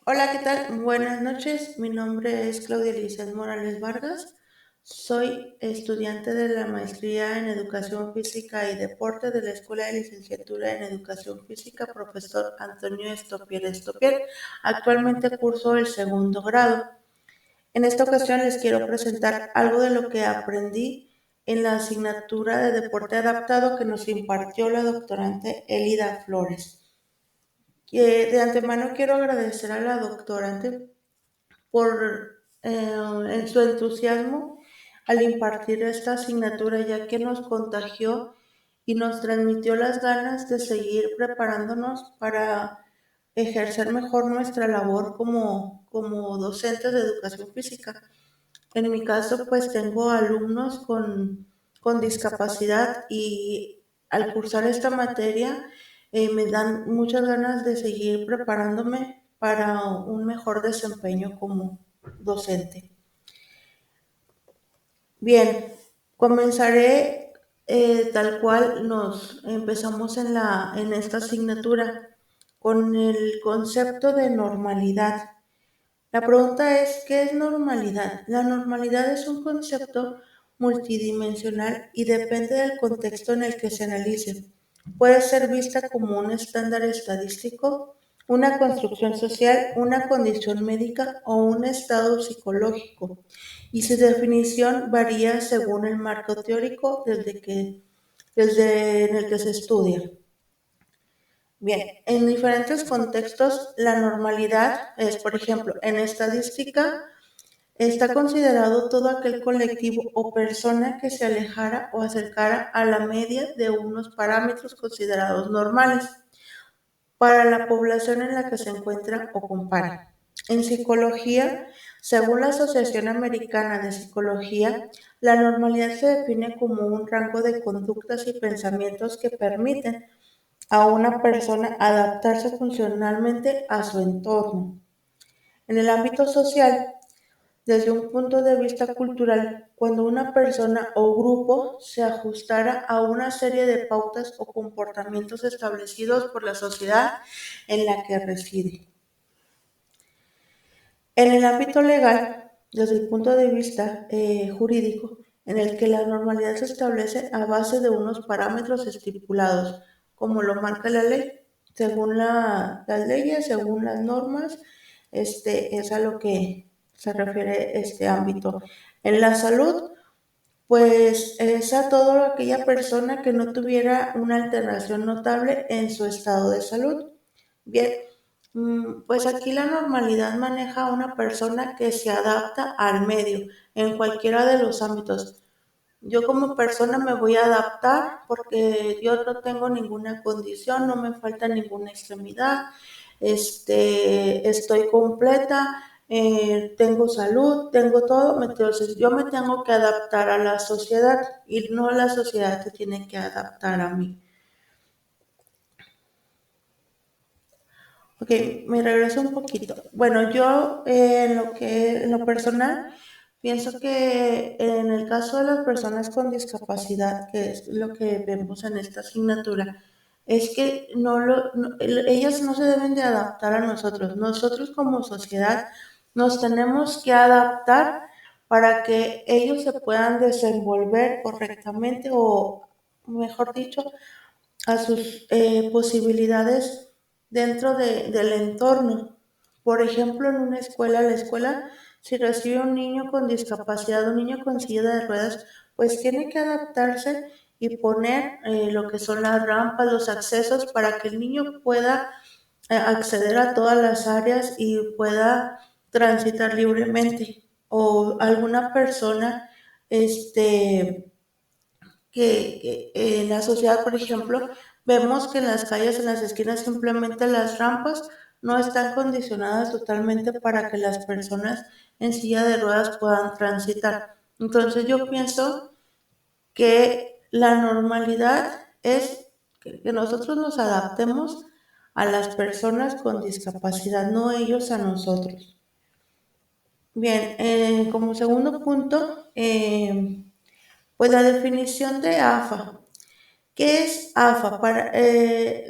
Hola, ¿qué tal? Buenas noches. Mi nombre es Claudia Lizeth Morales Vargas. Soy estudiante de la maestría en Educación Física y Deporte de la Escuela de Licenciatura en Educación Física, profesor Antonio Estopier Estopier. Actualmente curso el segundo grado. En esta ocasión les quiero presentar algo de lo que aprendí en la asignatura de Deporte Adaptado que nos impartió la doctorante Elida Flores. De antemano quiero agradecer a la doctorante por en su entusiasmo al impartir esta asignatura, ya que nos contagió y nos transmitió las ganas de seguir preparándonos para ejercer mejor nuestra labor como docentes de educación física. En mi caso, pues tengo alumnos con discapacidad y al cursar esta materia me dan muchas ganas de seguir preparándome para un mejor desempeño como docente. Bien, comenzaré tal cual nos empezamos en esta asignatura con el concepto de normalidad. La pregunta es, ¿qué es normalidad? La normalidad es un concepto multidimensional y depende del contexto en el que se analice. Puede ser vista como un estándar estadístico, una construcción social, una condición médica o un estado psicológico, y su definición varía según el marco teórico desde en el que se estudia. Bien, en diferentes contextos, la normalidad es, por ejemplo, en estadística, está considerado todo aquel colectivo o persona que se alejara o acercara a la media de unos parámetros considerados normales para la población en la que se encuentra o compara. En psicología, según la Asociación Americana de Psicología, la normalidad se define como un rango de conductas y pensamientos que permiten a una persona adaptarse funcionalmente a su entorno. En el ámbito social, desde un punto de vista cultural, cuando una persona o grupo se ajustara a una serie de pautas o comportamientos establecidos por la sociedad en la que reside. En el ámbito legal, desde el punto de vista jurídico, en el que la normalidad se establece a base de unos parámetros estipulados, como lo marca la ley, según las leyes, según las normas, es a lo que se refiere este ámbito. En la salud, pues es a toda aquella persona que no tuviera una alteración notable en su estado de salud. Bien, pues aquí la normalidad maneja a una persona que se adapta al medio en cualquiera de los ámbitos. Yo como persona me voy a adaptar porque yo no tengo ninguna condición, no me falta ninguna extremidad, estoy completa, tengo salud, tengo todo, entonces yo me tengo que adaptar a la sociedad y no la sociedad se tiene que adaptar a mí. Ok, me regreso un poquito. Bueno, yo en lo personal pienso que en el caso de las personas con discapacidad, que es lo que vemos en esta asignatura, es que ellas no se deben de adaptar a nosotros. Nosotros como sociedad nos tenemos que adaptar para que ellos se puedan desenvolver correctamente o, mejor dicho, a sus posibilidades del entorno. Por ejemplo, en una escuela, la escuela, si recibe un niño con discapacidad, un niño con silla de ruedas, pues tiene que adaptarse y poner lo que son las rampas, los accesos para que el niño pueda acceder a todas las áreas y pueda transitar libremente. O alguna persona, este, que en la sociedad, por ejemplo, vemos que en las calles, en las esquinas, simplemente las rampas no están condicionadas totalmente para que las personas en silla de ruedas puedan transitar. Entonces yo pienso que la normalidad es que nosotros nos adaptemos a las personas con discapacidad, no ellos a nosotros. Bien, como segundo punto, pues la definición de AFA. ¿Qué es AFA?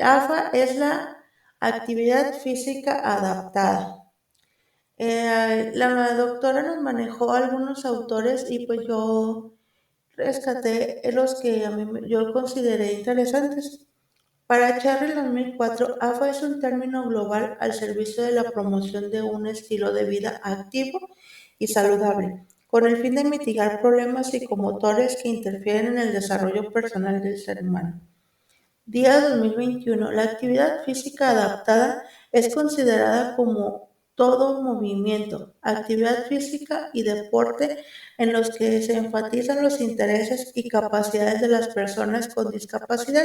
AFA es la actividad física adaptada. La doctora nos manejó algunos autores y pues yo rescaté los que yo consideré interesantes. Para Charlie 2004, AFA es un término global al servicio de la promoción de un estilo de vida activo y saludable, con el fin de mitigar problemas psicomotores que interfieren en el desarrollo personal del ser humano. Día 2021. La actividad física adaptada es considerada como todo movimiento, actividad física y deporte en los que se enfatizan los intereses y capacidades de las personas con discapacidad.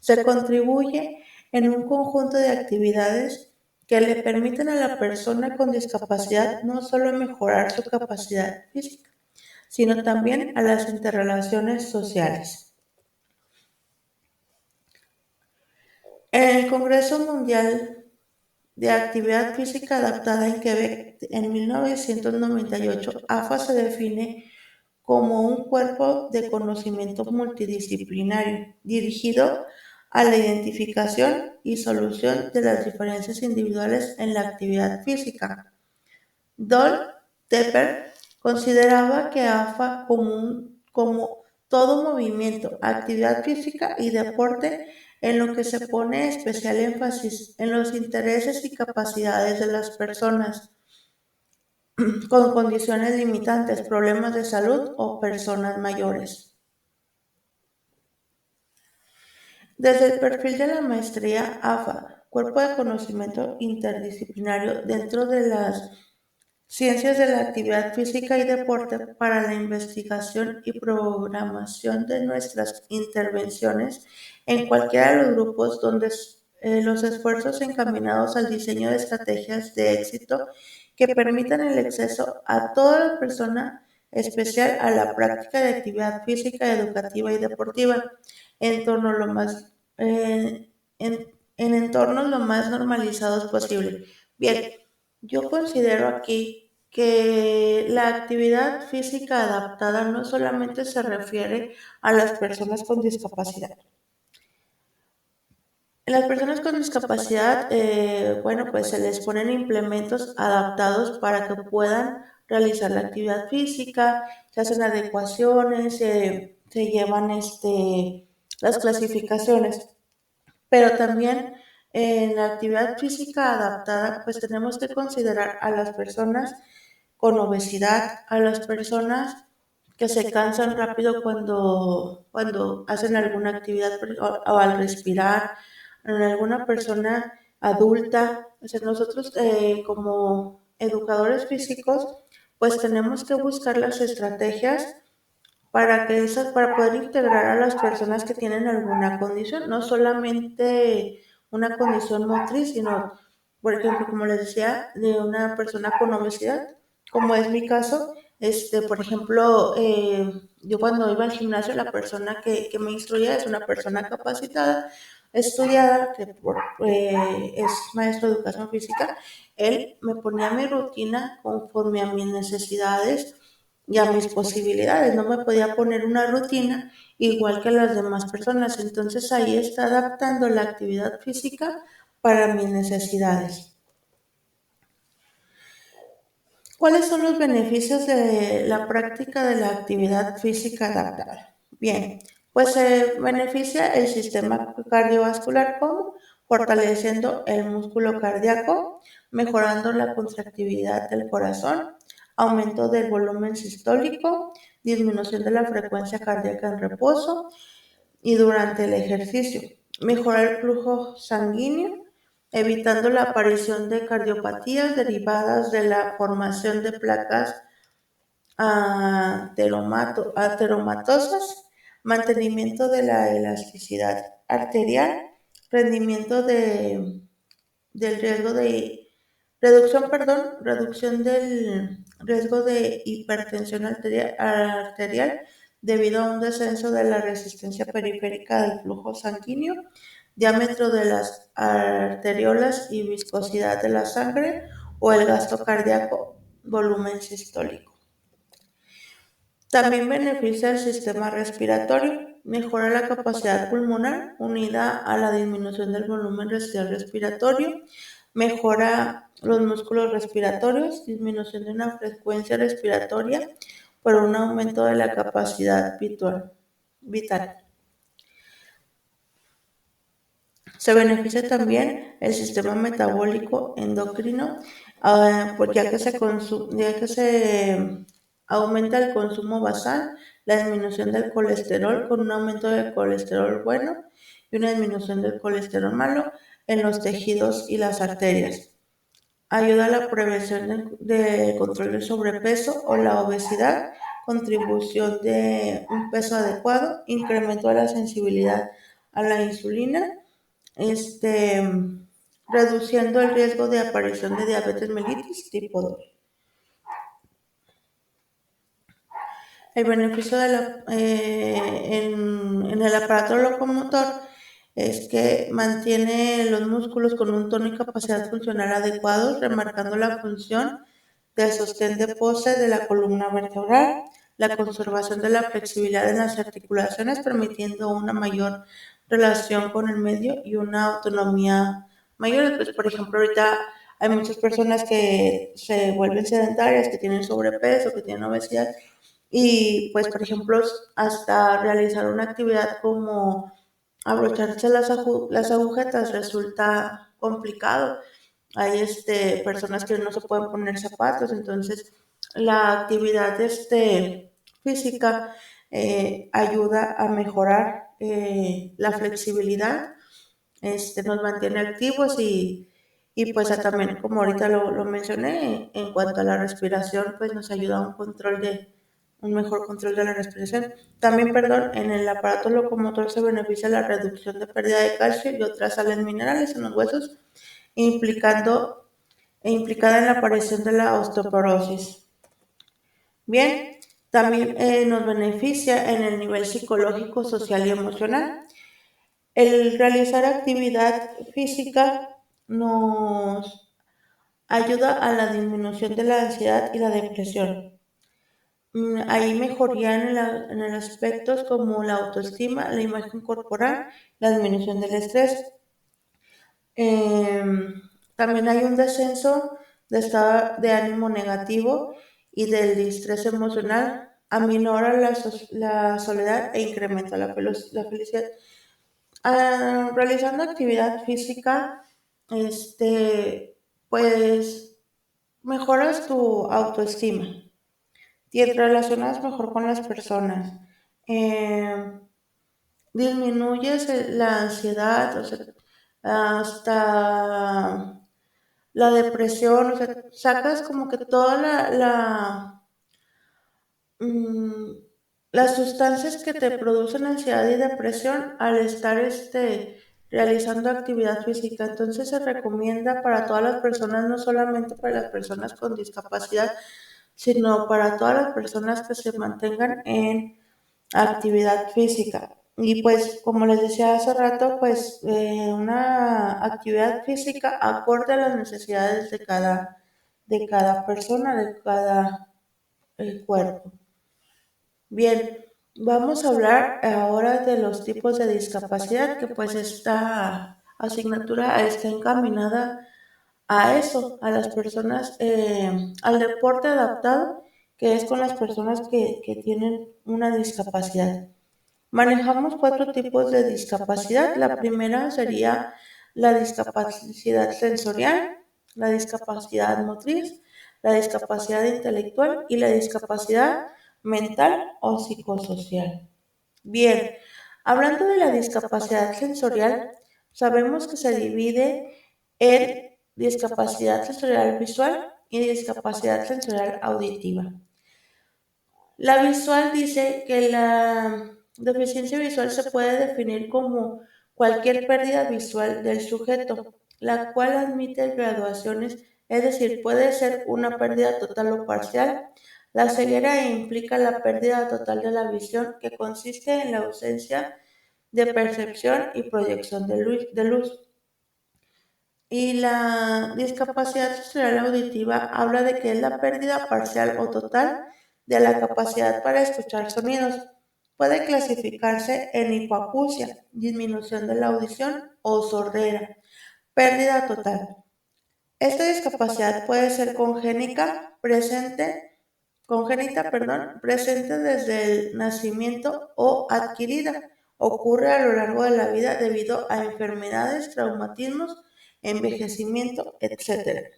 Se contribuye en un conjunto de actividades que le permiten a la persona con discapacidad no solo mejorar su capacidad física, sino también a las interrelaciones sociales. En el Congreso Mundial de Actividad Física Adaptada en Quebec en 1998, AFA se define como un cuerpo de conocimiento multidisciplinario dirigido a la identificación y solución de las diferencias individuales en la actividad física. Dol Tepper consideraba que AFA como todo movimiento, actividad física y deporte en lo que se pone especial énfasis en los intereses y capacidades de las personas con condiciones limitantes, problemas de salud o personas mayores. Desde el perfil de la maestría AFA, Cuerpo de Conocimiento Interdisciplinario dentro de las Ciencias de la Actividad Física y Deporte para la investigación y programación de nuestras intervenciones en cualquiera de los grupos donde los esfuerzos encaminados al diseño de estrategias de éxito que permitan el acceso a toda la persona especial a la práctica de actividad física, educativa y deportiva en torno a lo más, en entornos lo más normalizados posible. Bien, yo considero aquí que la actividad física adaptada no solamente se refiere a las personas con discapacidad. En las personas con discapacidad, bueno, pues se les ponen implementos adaptados para que puedan realizar la actividad física, se hacen adecuaciones, se llevan las clasificaciones, pero también en la actividad física adaptada, pues tenemos que considerar a las personas con obesidad, a las personas que se cansan rápido cuando hacen alguna actividad o al respirar, en alguna persona adulta. O sea, nosotros como educadores físicos, pues tenemos que buscar las estrategias para poder integrar a las personas que tienen alguna condición, no solamente una condición motriz, sino, por ejemplo, como les decía, de una persona con obesidad, como es mi caso. Por ejemplo, yo cuando iba al gimnasio, la persona que me instruía es una persona capacitada, estudiada, que es maestro de educación física. Él me ponía mi rutina conforme a mis necesidades y a mis posibilidades. No me podía poner una rutina igual que las demás personas. Entonces ahí está adaptando la actividad física para mis necesidades. ¿Cuáles son los beneficios de la práctica de la actividad física adaptada? Bien, pues se beneficia el sistema cardiovascular como fortaleciendo el músculo cardíaco, mejorando la contractividad del corazón, aumento del volumen sistólico, disminución de la frecuencia cardíaca en reposo y durante el ejercicio, mejorar el flujo sanguíneo, evitando la aparición de cardiopatías derivadas de la formación de placas ateromatosas, mantenimiento de la elasticidad arterial, rendimiento del riesgo de reducción del riesgo de hipertensión arterial debido a un descenso de la resistencia periférica del flujo sanguíneo, diámetro de las arteriolas y viscosidad de la sangre o el gasto cardíaco, volumen sistólico. También beneficia el sistema respiratorio, mejora la capacidad pulmonar unida a la disminución del volumen residual respiratorio, mejora los músculos respiratorios, disminución de una frecuencia respiratoria por un aumento de la capacidad vital. Se beneficia también el sistema metabólico endocrino, ya que se aumenta el consumo basal, la disminución del colesterol con un aumento del colesterol bueno y una disminución del colesterol malo en los tejidos y las arterias. Ayuda a la prevención de control del sobrepeso o la obesidad, contribución de un peso adecuado, incremento de la sensibilidad a la insulina, este, reduciendo el riesgo de aparición de diabetes mellitus tipo 2. El beneficio en el aparato locomotor es que mantiene los músculos con un tono y capacidad funcional adecuados, remarcando la función del sostén de pose de la columna vertebral, la conservación de la flexibilidad en las articulaciones, permitiendo una mayor relación con el medio y una autonomía mayor. Pues, por ejemplo, ahorita hay muchas personas que se vuelven sedentarias, que tienen sobrepeso, que tienen obesidad, y pues, por ejemplo, hasta realizar una actividad como abrocharse las agujetas resulta complicado. Hay personas que no se pueden poner zapatos, entonces la actividad física ayuda a mejorar la flexibilidad, nos mantiene activos y pues también, como ahorita lo mencioné, en cuanto a la respiración, pues nos ayuda a un mejor control de la respiración. También, perdón, en el aparato locomotor se beneficia la reducción de pérdida de calcio y otras sales minerales en los huesos, implicada en la aparición de la osteoporosis. Bien, también nos beneficia en el nivel psicológico, social y emocional. El realizar actividad física nos ayuda a la disminución de la ansiedad y la depresión. Hay mejoría en el aspectos como la autoestima, la imagen corporal, la disminución del estrés. También hay un descenso de estado de ánimo negativo y del estrés emocional, aminora la soledad e incrementa la felicidad. Realizando actividad física, pues mejoras tu autoestima, te relacionas mejor con las personas, eh, disminuyes la ansiedad, o sea, hasta la depresión, o sea, sacas como que toda mm, las sustancias que te producen ansiedad y depresión al estar realizando actividad física. Entonces se recomienda para todas las personas, no solamente para las personas con discapacidad, sino para todas las personas que se mantengan en actividad física. Y pues, como les decía hace rato, pues una actividad física acorde a las necesidades de cada persona, de cada cuerpo. Bien, vamos a hablar ahora de los tipos de discapacidad, que pues esta asignatura está encaminada a eso, a las personas, al deporte adaptado, que es con las personas que tienen una discapacidad. Manejamos 4 tipos de discapacidad. La primera sería la discapacidad sensorial, la discapacidad motriz, la discapacidad intelectual y la discapacidad mental o psicosocial. Bien, hablando de la discapacidad sensorial, sabemos que se divide en discapacidad sensorial visual y discapacidad sensorial auditiva. La visual dice que la deficiencia visual se puede definir como cualquier pérdida visual del sujeto, la cual admite graduaciones, es decir, puede ser una pérdida total o parcial. La ceguera implica la pérdida total de la visión, que consiste en la ausencia de percepción y proyección de luz. Y la discapacidad sensorial auditiva habla de que es la pérdida parcial o total de la capacidad para escuchar sonidos. Puede clasificarse en hipoacusia, disminución de la audición o sordera, pérdida total. Esta discapacidad puede ser presente desde el nacimiento o adquirida. Ocurre a lo largo de la vida debido a enfermedades, traumatismos, envejecimiento, etc.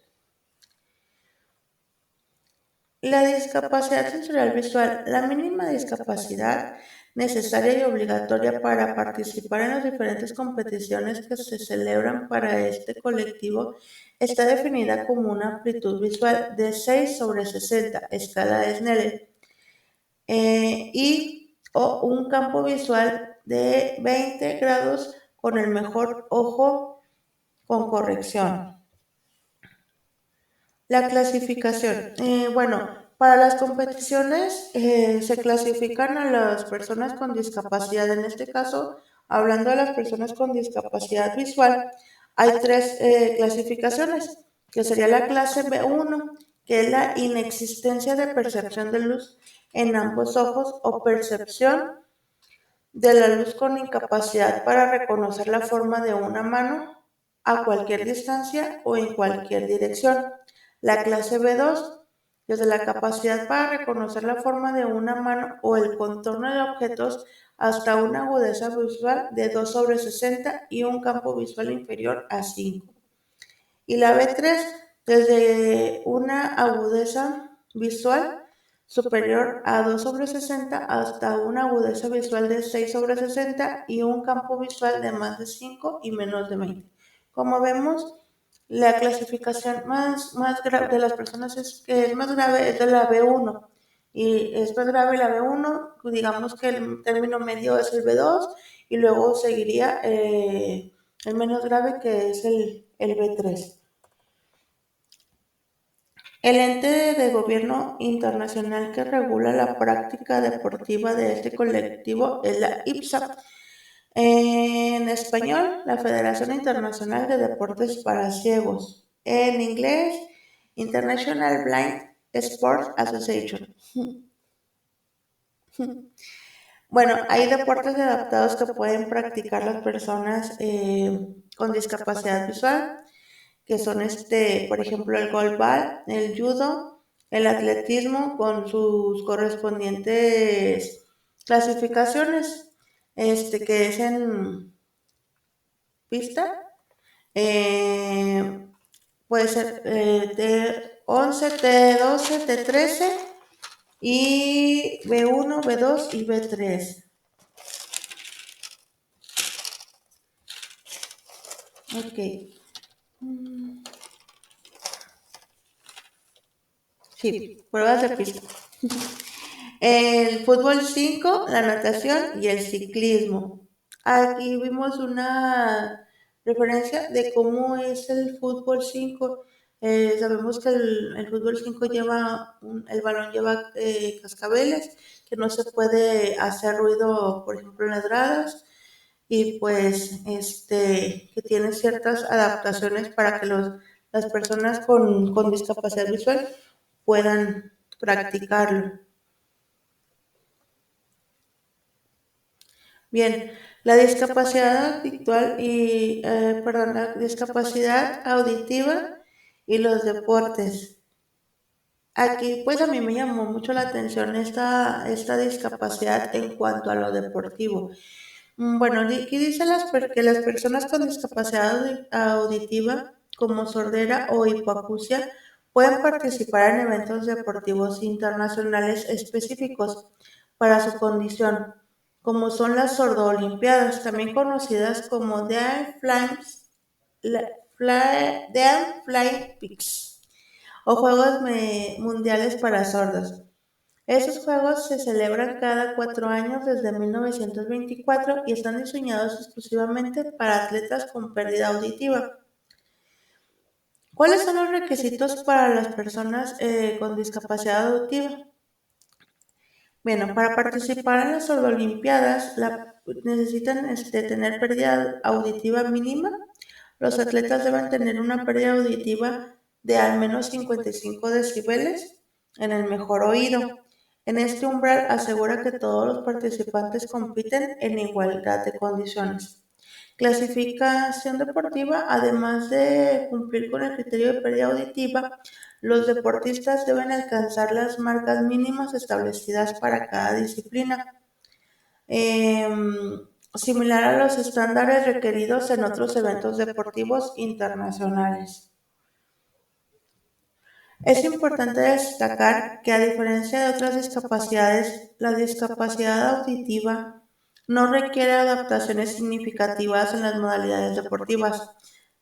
La discapacidad sensorial visual, la mínima discapacidad necesaria y obligatoria para participar en las diferentes competiciones que se celebran para este colectivo, está definida como una amplitud visual de 6 sobre 60, escala de Snellen, y o un campo visual de 20 grados con el mejor ojo con corrección. La clasificación. Bueno, para las competiciones se clasifican a las personas con discapacidad. En este caso, hablando de las personas con discapacidad visual, hay tres clasificaciones, que sería la clase B1, que es la inexistencia de percepción de luz en ambos ojos o percepción de la luz con incapacidad para reconocer la forma de una mano a cualquier distancia o en cualquier dirección. La clase B2, desde la capacidad para reconocer la forma de una mano o el contorno de objetos hasta una agudeza visual de 2 sobre 60 y un campo visual inferior a 5. Y la B3, desde una agudeza visual superior a 2 sobre 60 hasta una agudeza visual de 6 sobre 60 y un campo visual de más de 5 y menos de 20. Como vemos, la clasificación más grave de las personas que es más grave es de la B1. Y es más grave la B1, digamos que el término medio es el B2 y luego seguiría el menos grave que es el B3. El ente de gobierno internacional que regula la práctica deportiva de este colectivo es la IPSA. En español, la Federación Internacional de Deportes para Ciegos. En inglés, International Blind Sports Association. Bueno, hay deportes adaptados que pueden practicar las personas con discapacidad visual, que son por ejemplo, el golbal, el judo, el atletismo con sus correspondientes clasificaciones, que es en pista, eh, puede ser T11, T12, T13 y B1, B2 y B3. Ok. Sí, pruebas de pista. El fútbol 5, la natación y el ciclismo. Aquí vimos una referencia de cómo es el fútbol 5. Sabemos que el fútbol 5 el balón lleva cascabeles, que no se puede hacer ruido, por ejemplo, en las gradas, y pues que tiene ciertas adaptaciones para que las personas con discapacidad visual puedan practicarlo. Bien, la discapacidad la discapacidad auditiva y los deportes. Aquí pues a mí me llamó mucho la atención esta discapacidad en cuanto a lo deportivo. Bueno, aquí dice que las personas con discapacidad auditiva, como sordera o hipoacusia, pueden participar en eventos deportivos internacionales específicos para su condición, como son las sordoolimpiadas, también conocidas como Deaflympics o Juegos Mundiales para Sordos. Esos juegos se celebran cada 4 años desde 1924 y están diseñados exclusivamente para atletas con pérdida auditiva. ¿Cuáles son los requisitos para las personas con discapacidad auditiva? Bueno, para participar en las Olimpiadas necesitan tener pérdida auditiva mínima. Los atletas deben tener una pérdida auditiva de al menos 55 decibeles en el mejor oído. En este umbral asegura que todos los participantes compiten en igualdad de condiciones. Clasificación deportiva, además de cumplir con el criterio de pérdida auditiva, los deportistas deben alcanzar las marcas mínimas establecidas para cada disciplina, similar a los estándares requeridos en otros eventos deportivos internacionales. Es importante destacar que, a diferencia de otras discapacidades, la discapacidad auditiva no requiere adaptaciones significativas en las modalidades deportivas.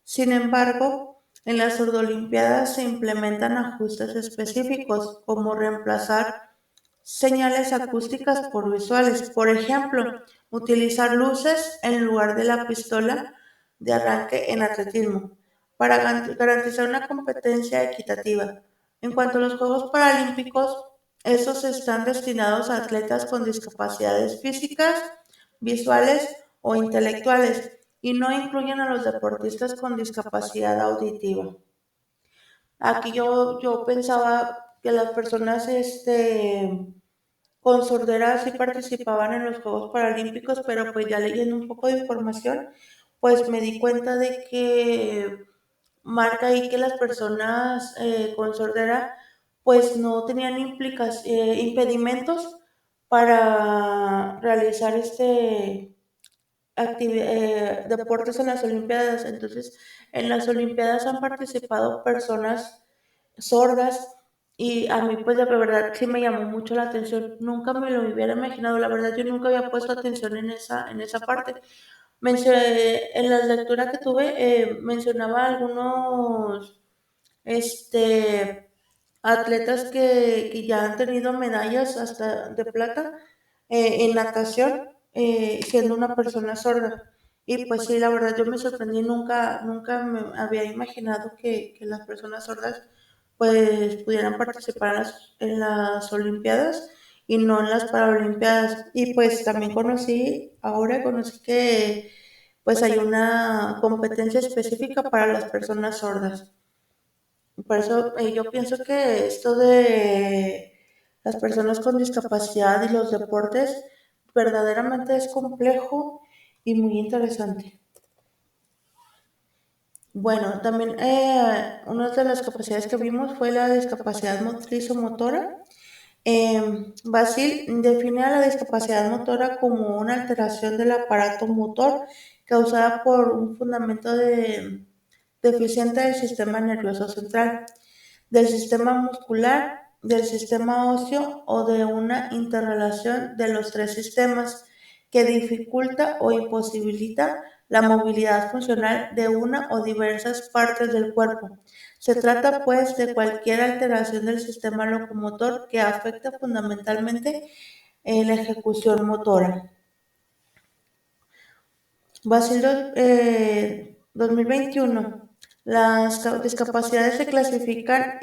Sin embargo, en las Surdolimpíadas se implementan ajustes específicos, como reemplazar señales acústicas por visuales. Por ejemplo, utilizar luces en lugar de la pistola de arranque en atletismo, para garantizar una competencia equitativa. En cuanto a los Juegos Paralímpicos, estos están destinados a atletas con discapacidades físicas, visuales o intelectuales, y no incluyen a los deportistas con discapacidad auditiva. Aquí yo pensaba que las personas con sordera sí participaban en los Juegos Paralímpicos, pero pues ya leyendo un poco de información, pues me di cuenta de que marca ahí que las personas con sordera pues no tenían impedimentos para realizar deportes en las Olimpiadas. Entonces, en las Olimpiadas han participado personas sordas, y a mí pues de verdad sí me llamó mucho la atención. Nunca me lo hubiera imaginado, la verdad yo nunca había puesto atención en esa parte. En la lectura que tuve mencionaba algunos atletas que ya han tenido medallas hasta de plata en natación, siendo una persona sorda. Y pues sí, la verdad yo me sorprendí, nunca me había imaginado que las personas sordas pues pudieran participar en las Olimpiadas y no en las Paralimpiadas. Y pues también conocí que pues hay una competencia específica para las personas sordas. Por eso yo pienso que esto de las personas con discapacidad y los deportes verdaderamente es complejo y muy interesante. Bueno, también una de las capacidades que vimos fue la discapacidad motriz o motora. Basil define a la discapacidad motora como una alteración del aparato motor causada por un fundamento deficiente del sistema nervioso central, del sistema muscular, del sistema óseo o de una interrelación de los tres sistemas que dificulta o imposibilita la movilidad funcional de una o diversas partes del cuerpo. Se trata pues de cualquier alteración del sistema locomotor que afecta fundamentalmente la ejecución motora. Basilio 2021. Las discapacidades se clasifican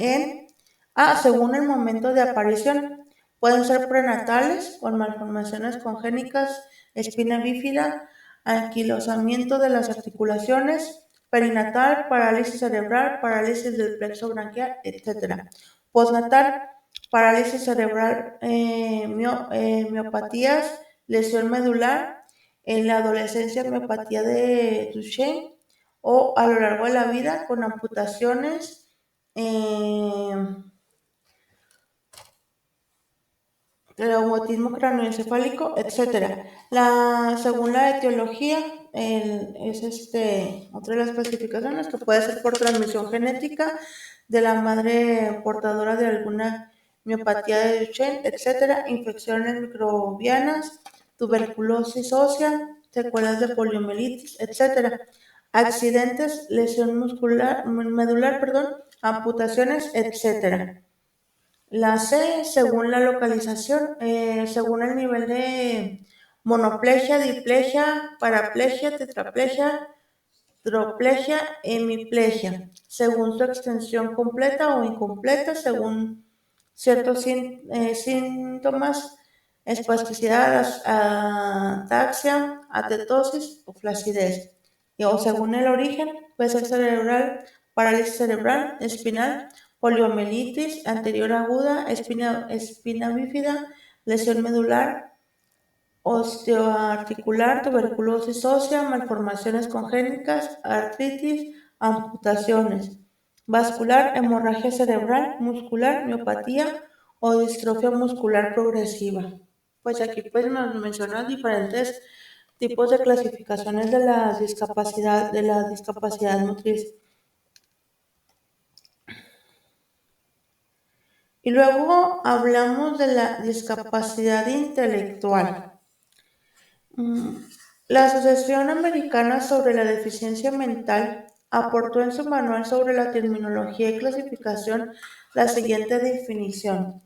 según el momento de aparición. Pueden ser prenatales, con malformaciones congénitas, espina bífida, anquilosamiento de las articulaciones, perinatal, parálisis cerebral, parálisis del plexo braquial, etc. Postnatal, parálisis cerebral, miopatías, lesión medular, en la adolescencia miopatía de Duchenne, o a lo largo de la vida con amputaciones, traumatismo craneoencefálico, etcétera. Según la etiología, otra de las clasificaciones que puede ser por transmisión genética de la madre portadora de alguna miopatía de Duchenne, etcétera, infecciones microbianas, tuberculosis ósea, secuelas de poliomielitis, etcétera, accidentes, lesión medular, amputaciones, etcétera. La C, según la localización, según el nivel de monoplegia, diplegia, paraplegia, tetraplegia, troplegia, hemiplegia, según su extensión completa o incompleta, según ciertos síntomas, espasticidad, ataxia, atetosis o flacidez, o según el origen, puede ser cerebral, parálisis cerebral, espinal, poliomielitis anterior aguda, espina bífida, lesión medular, osteoarticular, tuberculosis ósea, malformaciones congénitas, artritis, amputaciones, vascular, hemorragia cerebral, muscular, miopatía o distrofia muscular progresiva. Pues aquí pues nos mencionan diferentes tipos de clasificaciones de la discapacidad motriz. Y luego hablamos de la discapacidad intelectual. Mm, La Asociación Americana sobre la Deficiencia Mental aportó en su manual sobre la terminología y clasificación la siguiente definición.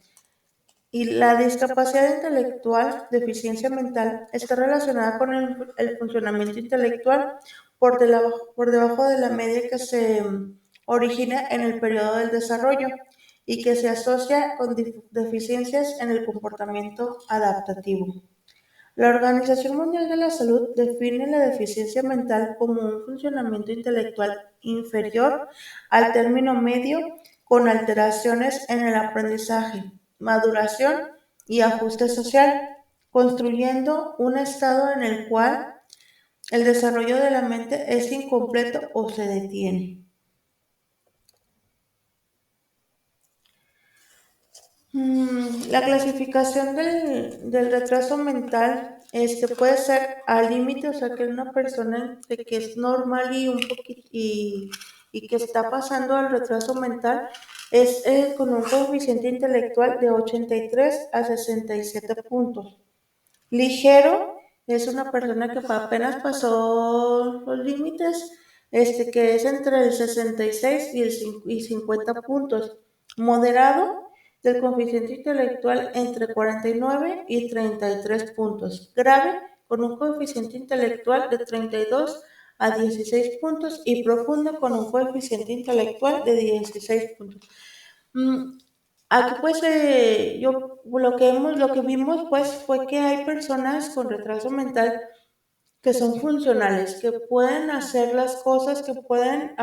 Y la discapacidad intelectual, deficiencia mental, está relacionada con el funcionamiento intelectual por debajo de la media que se origina en el periodo del desarrollo y que se asocia con deficiencias en el comportamiento adaptativo. La Organización Mundial de la Salud define la deficiencia mental como un funcionamiento intelectual inferior al término medio con alteraciones en el aprendizaje, maduración y ajuste social, construyendo un estado en el cual el desarrollo de la mente es incompleto o se detiene. La clasificación del retraso mental puede ser al límite, o sea, que una persona que es normal y un poquito y que está pasando al retraso mental es con un coeficiente intelectual de 83 a 67 puntos. Ligero es una persona que apenas pasó los límites, que es entre el 66 y 50 puntos. Moderado, del coeficiente intelectual entre 49 y 33 puntos. Grave, con un coeficiente intelectual de 32 a 16 puntos y profundo con un coeficiente intelectual de 16 puntos. Aquí pues lo que vimos pues fue que hay personas con retraso mental que son funcionales, que pueden hacer las cosas, que pueden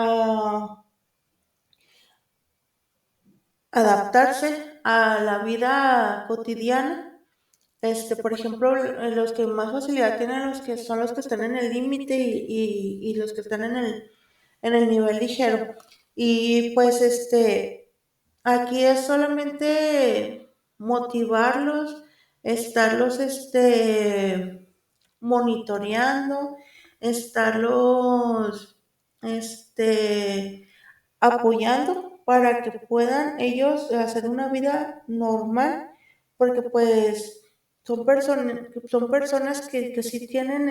adaptarse a la vida cotidiana. Por ejemplo, los que más facilidad tienen son los que están en el límite y los que están en el nivel ligero. Y pues aquí es solamente motivarlos, estarlos monitoreando, estarlos apoyando para que puedan ellos hacer una vida normal, porque pues son personas que sí tienen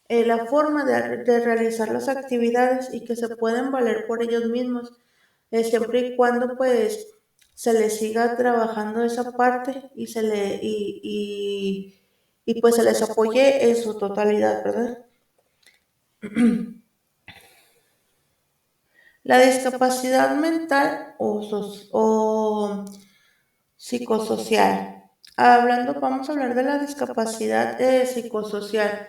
la forma de realizar las actividades y que se pueden valer por ellos mismos, siempre y cuando pues se les siga trabajando esa parte y pues se les apoye en su totalidad, ¿verdad? La discapacidad mental o psicosocial. Vamos a hablar de la discapacidad psicosocial.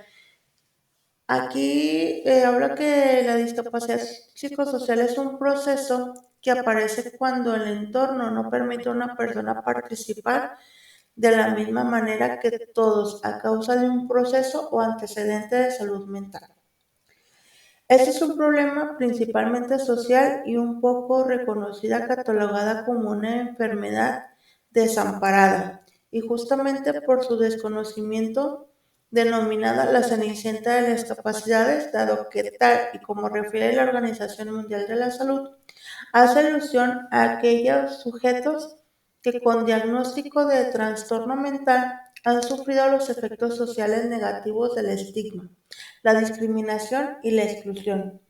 Aquí habla que la discapacidad psicosocial es un proceso que aparece cuando el entorno no permite a una persona participar de la misma manera que todos a causa de un proceso o antecedente de salud mental. Este es un problema principalmente social y un poco reconocida, catalogada como una enfermedad desamparada, y justamente por su desconocimiento denominada la cenicienta de las discapacidades, dado que tal y como refiere la Organización Mundial de la Salud, hace alusión a aquellos sujetos que con diagnóstico de trastorno mental han sufrido los efectos sociales negativos del estigma, la discriminación y la exclusión,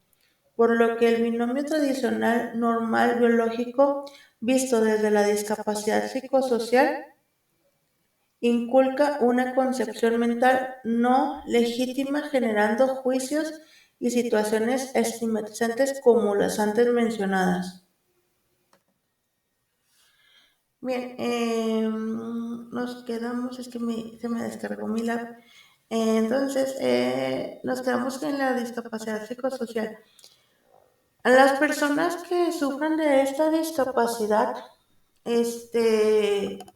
por lo que el binomio tradicional normal biológico visto desde la discapacidad psicosocial inculca una concepción mental no legítima, generando juicios y situaciones estigmatizantes como las antes mencionadas. Bien, nos quedamos, se me descargó mi lab. Entonces, nos quedamos en la discapacidad psicosocial. A las personas que sufren de esta discapacidad,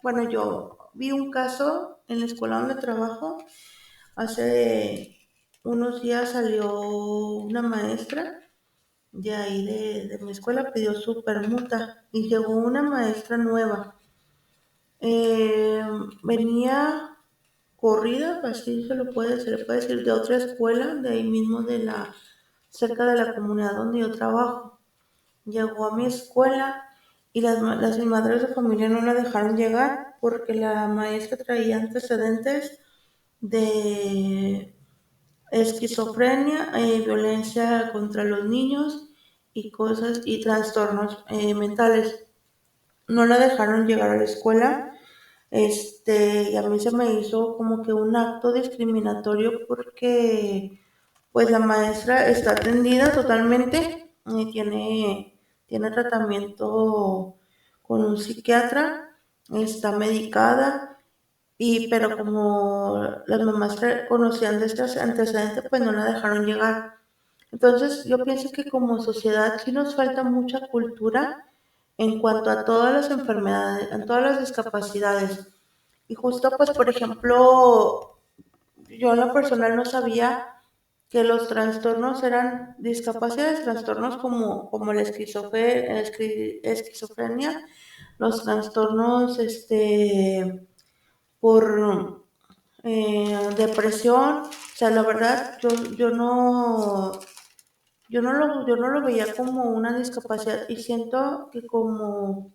bueno, yo vi un caso en la escuela donde trabajo, hace unos días salió una maestra de ahí de mi escuela, pidió su permuta y llegó una maestra nueva. Eh, Venía corrida, así se le puede decir, de otra escuela, de ahí mismo cerca de la comunidad donde yo trabajo. Llegó a mi escuela y las madres de familia no la dejaron llegar porque la maestra traía antecedentes de esquizofrenia, violencia contra los niños y cosas y trastornos mentales. No la dejaron llegar a la escuela. Y a mí se me hizo como que un acto discriminatorio porque pues la maestra está atendida totalmente, tiene tratamiento con un psiquiatra, está medicada, pero como las mamás conocían de estos antecedentes, pues no la dejaron llegar. Entonces yo pienso que como sociedad sí nos falta mucha cultura en cuanto a todas las enfermedades, en todas las discapacidades. Y justo pues por ejemplo, yo en lo personal no sabía que los trastornos eran discapacidades, trastornos como la esquizofrenia, los trastornos por depresión, o sea, la verdad, yo no lo veía como una discapacidad y siento que como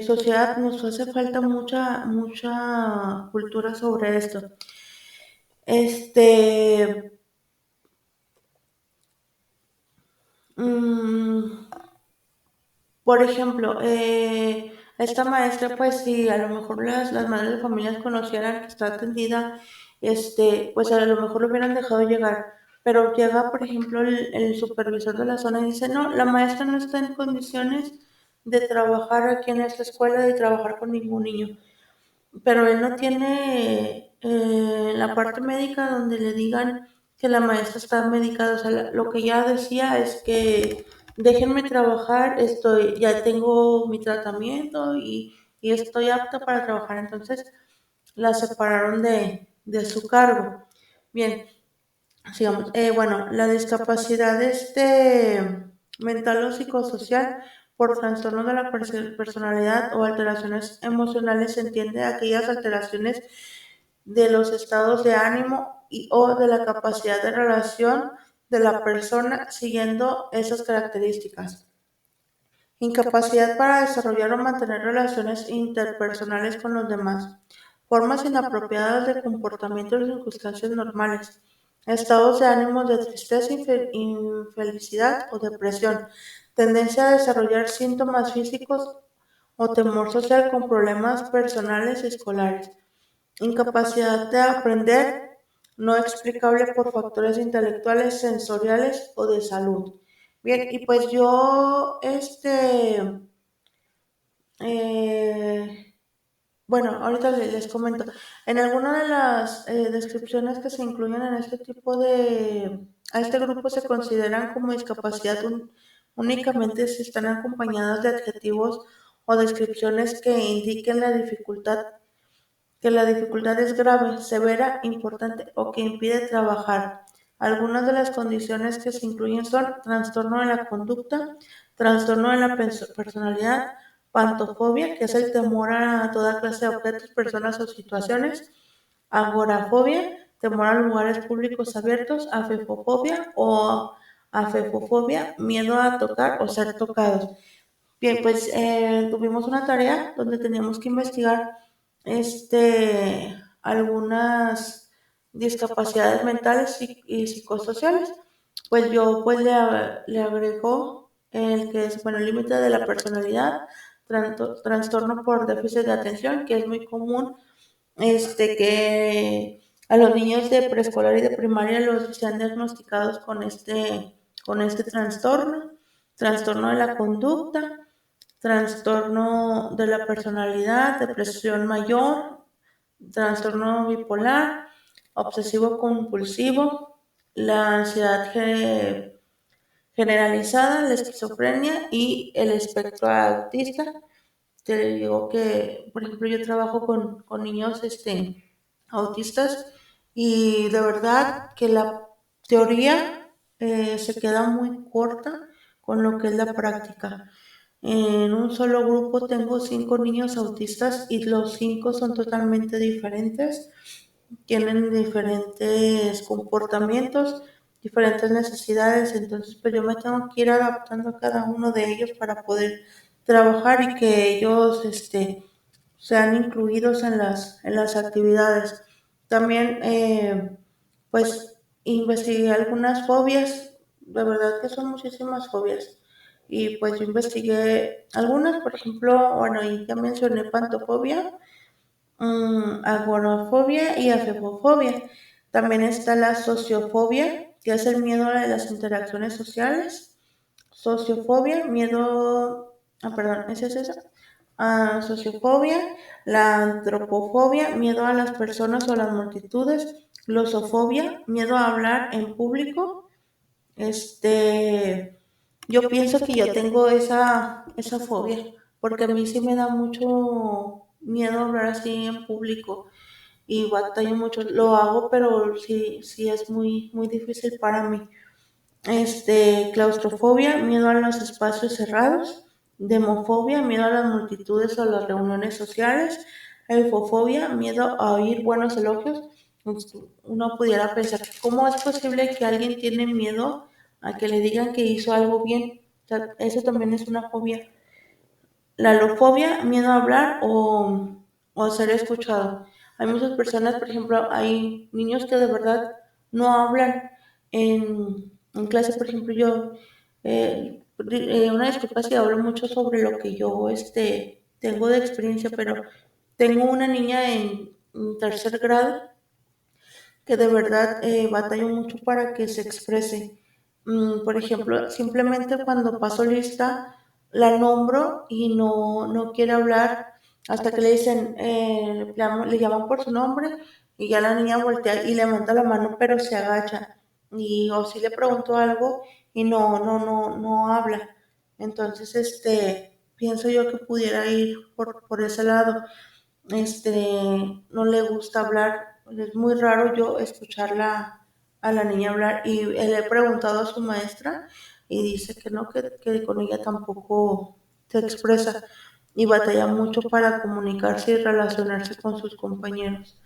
sociedad nos hace falta mucha cultura sobre esto. Este, mm, por ejemplo, esta maestra, pues si a lo mejor las madres de familias conocieran que está atendida, pues a lo mejor lo hubieran dejado llegar. Pero llega, por ejemplo, el supervisor de la zona y dice, no, la maestra no está en condiciones de trabajar aquí en esta escuela, de trabajar con ningún niño. Pero él no tiene la parte médica donde le digan que la maestra está medicada. O sea, lo que ya decía es que déjenme trabajar, ya tengo mi tratamiento y estoy apta para trabajar. Entonces la separaron de su cargo. Bien, sigamos. Bueno, la discapacidad mental o psicosocial por trastorno de la personalidad o alteraciones emocionales se entiende aquellas alteraciones de los estados de ánimo o de la capacidad de relación de la persona siguiendo esas características. Incapacidad para desarrollar o mantener relaciones interpersonales con los demás. Formas inapropiadas de comportamiento en circunstancias normales. Estados de ánimo de tristeza, infelicidad o depresión. Tendencia a desarrollar síntomas físicos o temor social con problemas personales y escolares. Incapacidad de aprender no explicable por factores intelectuales, sensoriales o de salud. Bien, y pues yo, eh, bueno, ahorita les comento. En alguna de las descripciones que se incluyen en este tipo a este grupo se consideran como discapacidad únicamente si están acompañadas de adjetivos o descripciones que indiquen que la dificultad es grave, severa, importante o que impide trabajar. Algunas de las condiciones que se incluyen son trastorno de la conducta, trastorno de la personalidad, pantofobia, que es el temor a toda clase de objetos, personas o situaciones, agorafobia, temor a lugares públicos abiertos, afefofobia o afefofobia, miedo a tocar o ser tocados. Bien, pues tuvimos una tarea donde teníamos que investigar algunas discapacidades mentales y psicosociales. Pues yo pues le agrego el que es, bueno, el límite de la personalidad, trastorno por déficit de atención, que es muy común, que a los niños de preescolar y de primaria los sean diagnosticados con este trastorno, trastorno de la conducta, trastorno de la personalidad, depresión mayor, trastorno bipolar, obsesivo compulsivo, la ansiedad generalizada, la esquizofrenia y el espectro autista. te digo que, por ejemplo, yo trabajo con niños autistas y de verdad que la teoría se queda muy corta con lo que es la práctica. En un solo grupo tengo 5 niños autistas y los 5 son totalmente diferentes, tienen diferentes comportamientos, diferentes necesidades, entonces pues yo me tengo que ir adaptando a cada uno de ellos para poder trabajar y que ellos sean incluidos en las actividades. También pues investigué algunas fobias, de verdad que son muchísimas fobias. Y pues yo investigué algunas, por ejemplo, bueno, y ya mencioné pantofobia, agorafobia y afebofobia. También está la sociofobia, que es el miedo a las interacciones sociales. Sociofobia, miedo, perdón, ¿esa es esa? Sociofobia, la antropofobia, miedo a las personas o las multitudes. Glosofobia, miedo a hablar en público. Yo pienso que yo tengo esa fobia, porque a mí sí me da mucho miedo hablar así en público y batallo mucho. Lo hago, pero sí, sí es muy, muy difícil para mí. Claustrofobia, miedo a los espacios cerrados. Demofobia, miedo a las multitudes o las reuniones sociales. Eufofobia, miedo a oír buenos elogios. Uno pudiera pensar, ¿cómo es posible que alguien tiene miedo a que le digan que hizo algo bien? O sea, eso también es una fobia. La alofobia, miedo a hablar o a ser escuchado. Hay muchas personas, por ejemplo, hay niños que de verdad no hablan en clase. Por ejemplo, yo, una disculpa si hablo mucho sobre lo que yo tengo de experiencia, pero tengo una niña en tercer grado que de verdad batallo mucho para que se exprese. Por ejemplo, simplemente cuando paso lista, la nombro y no quiere hablar hasta que le dicen, le llaman por su nombre y ya la niña voltea y levanta la mano, pero se agacha. Y o si le pregunto algo y no habla. Entonces, pienso yo que pudiera ir por ese lado. No le gusta hablar, es muy raro yo escucharla a la niña hablar y le he preguntado a su maestra y dice que no, que con ella tampoco se expresa y batalla mucho para comunicarse y relacionarse con sus compañeros.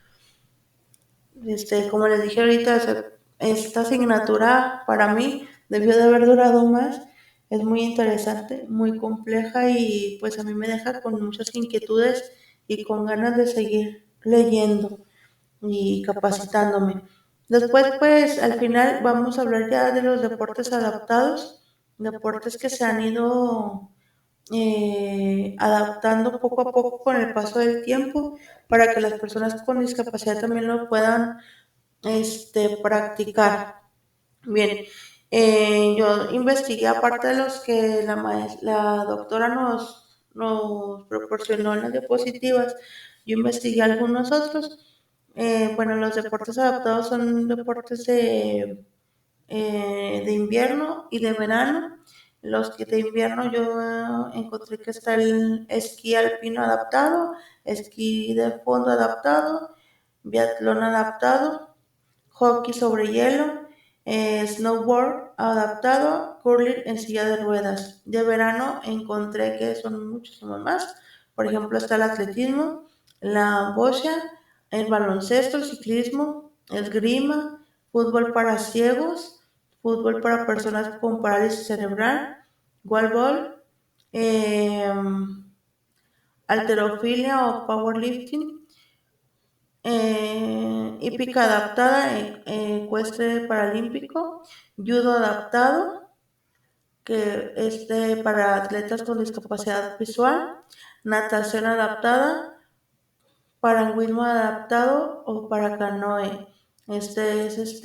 Como les dije ahorita, esta asignatura para mí debió de haber durado más. Es muy interesante, muy compleja y pues a mí me deja con muchas inquietudes y con ganas de seguir leyendo y capacitándome. Después, pues al final vamos a hablar ya de los deportes adaptados, deportes que se han ido adaptando poco a poco con el paso del tiempo para que las personas con discapacidad también lo puedan practicar. Bien, yo investigué aparte de los que la doctora nos proporcionó en las diapositivas, yo investigué algunos otros. Bueno, los deportes adaptados son deportes de invierno y de verano. Los que de invierno yo encontré que está el esquí alpino adaptado, esquí de fondo adaptado, biatlón adaptado, hockey sobre hielo, snowboard adaptado, curling en silla de ruedas. De verano encontré que son muchísimos más. Por ejemplo, está el atletismo, la bocha, el baloncesto, el ciclismo, el esgrima, fútbol para ciegos, fútbol para personas con parálisis cerebral, wallball, eh, alterofilia o powerlifting, hípica adaptada, ecuestre paralímpico, judo adaptado, que es para atletas con discapacidad visual, natación adaptada, parangüismo adaptado o para canoe. Este es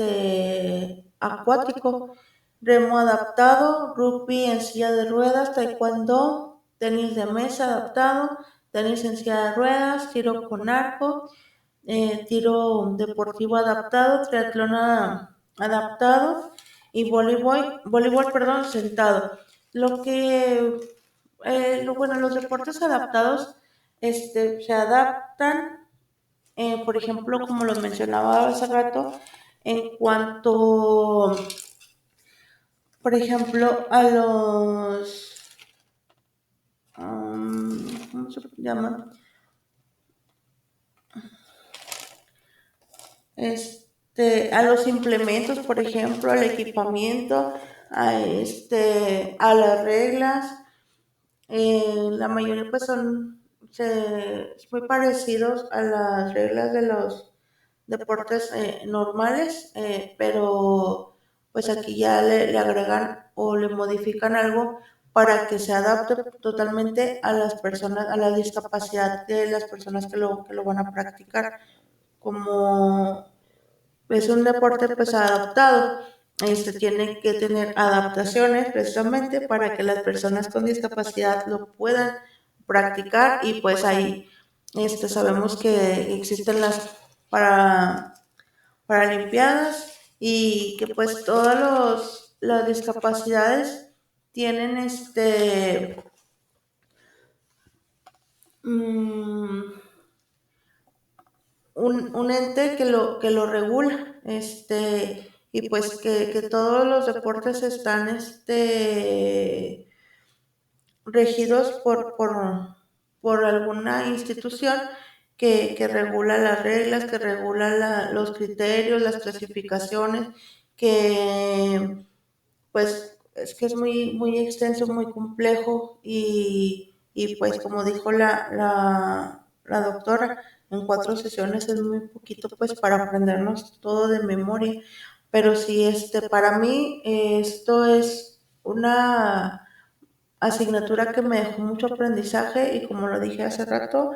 acuático, remo adaptado, rugby en silla de ruedas, taekwondo, tenis de mesa adaptado, tenis en silla de ruedas, tiro con arco, tiro deportivo adaptado, triatlón adaptado y voleibol, perdón, sentado. Lo que bueno, los deportes adaptados se adaptan, por ejemplo, como lo mencionaba hace rato, en cuanto, por ejemplo, a los, ¿cómo se llama? A los implementos, por ejemplo, al equipamiento, a las reglas. La mayoría pues son muy parecidos a las reglas de los deportes normales, pero pues aquí ya le agregan o le modifican algo para que se adapte totalmente a las personas, a la discapacidad de las personas que lo van a practicar. Como es un deporte pues adaptado, tiene que tener adaptaciones precisamente para que las personas con discapacidad lo puedan practicar y pues ahí sabemos que existen las para paralimpiadas y que pues todas las discapacidades tienen um, un ente que lo regula, y pues que todos los deportes están regidos por alguna institución que regula las reglas, que regula los criterios, las clasificaciones, que pues es que es muy extenso, muy complejo y pues como dijo la doctora, en 4 sesiones es muy poquito pues para aprendernos todo de memoria, pero sí, para mí esto es una asignatura que me dejó mucho aprendizaje y como lo dije hace rato,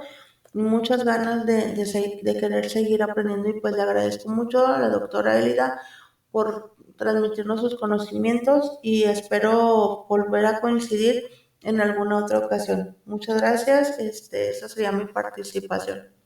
muchas ganas de querer seguir aprendiendo y pues le agradezco mucho a la doctora Elida por transmitirnos sus conocimientos y espero volver a coincidir en alguna otra ocasión. Muchas gracias, esa sería mi participación.